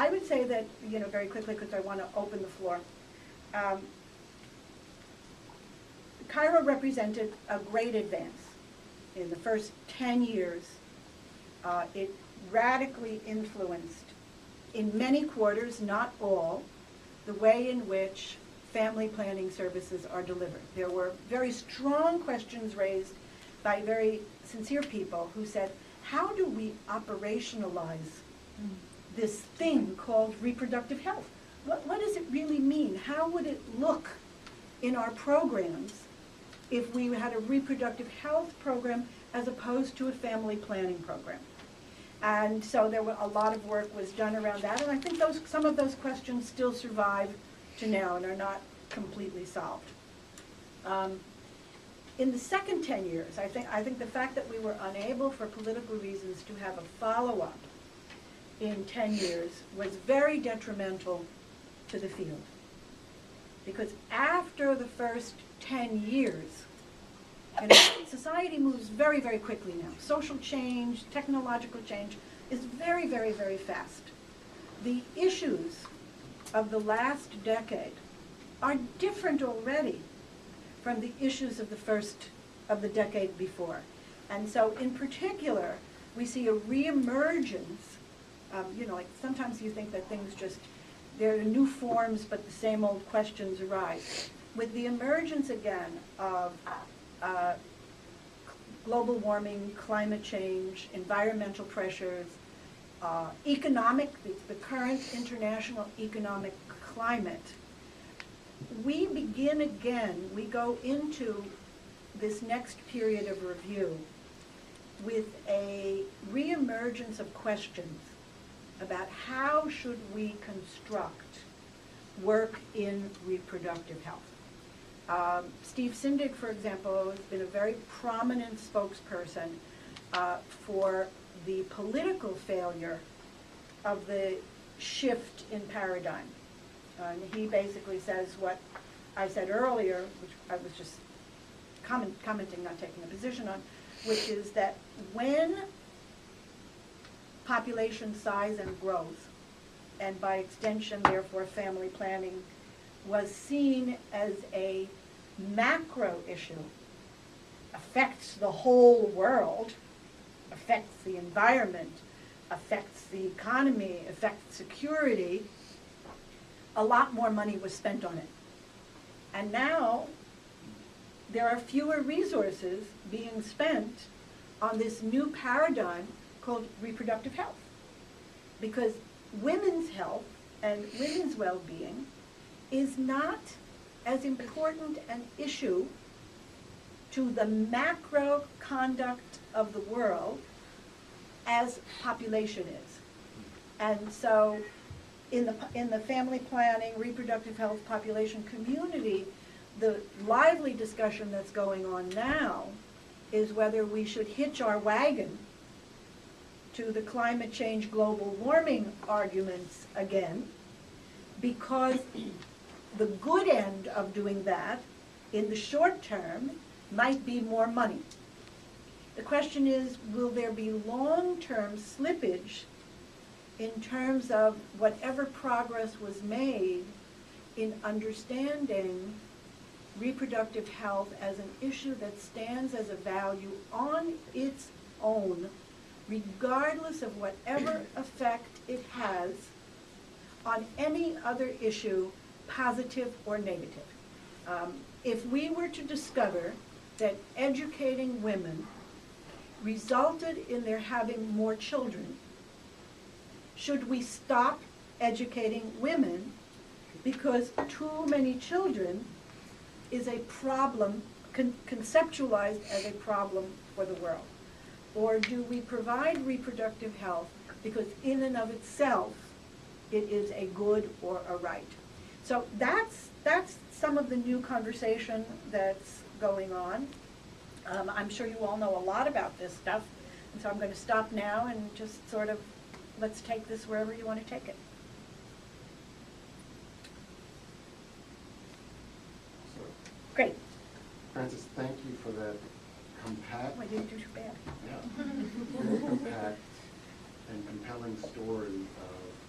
I would say that, very quickly, because I want to open the floor. Cairo represented a great advance. In the first 10 years, it radically influenced, in many quarters, not all, the way in which family planning services are delivered. There were very strong questions raised by very sincere people who said, how do we operationalize this thing called reproductive health? What does it really mean? How would it look in our programs if we had a reproductive health program as opposed to a family planning program? And so there were a lot of work was done around that, and I think some of those questions still survive to now and are not completely solved. In the second 10 years, I think the fact that we were unable for political reasons to have a follow-up in 10 years was very detrimental to the field. Because after the first 10 years, society moves very, very quickly now. Social change, technological change is very, very, very fast. The issues of the last decade are different already from the issues of the decade before. And so in particular, we see a reemergence. Like sometimes you think that things there are new forms, but the same old questions arise. With the emergence again of global warming, climate change, environmental pressures, the current international economic climate, we begin again, we go into this next period of review with a reemergence of questions about how should we construct work in reproductive health. Steve Sindig, for example, has been a very prominent spokesperson for the political failure of the shift in paradigm. And he basically says what I said earlier, which I was just commenting, not taking a position on, which is that when population size and growth, and by extension, therefore, family planning, was seen as a macro issue, affects the whole world, affects the environment, affects the economy, affects security, a lot more money was spent on it. And now, there are fewer resources being spent on this new paradigm called reproductive health. Because women's health and women's well-being is not as important an issue to the macro conduct of the world as population is. And so in the family planning, reproductive health population community, the lively discussion that's going on now is whether we should hitch our wagon to the climate change, global warming arguments again, because the good end of doing that in the short term might be more money. The question is, will there be long-term slippage in terms of whatever progress was made in understanding reproductive health as an issue that stands as a value on its own, regardless of whatever effect it has on any other issue, positive or negative. If we were to discover that educating women resulted in their having more children, should we stop educating women because too many children is a problem, conceptualized as a problem for the world? Or do we provide reproductive health because in and of itself it is a good or a right? So that's some of the new conversation that's going on. I'm sure you all know a lot about this stuff, and so I'm going to stop now and just sort of let's take this wherever you want to take it. So, Great. Frances, thank you for that compact, I didn't do too bad. very compact and compelling story of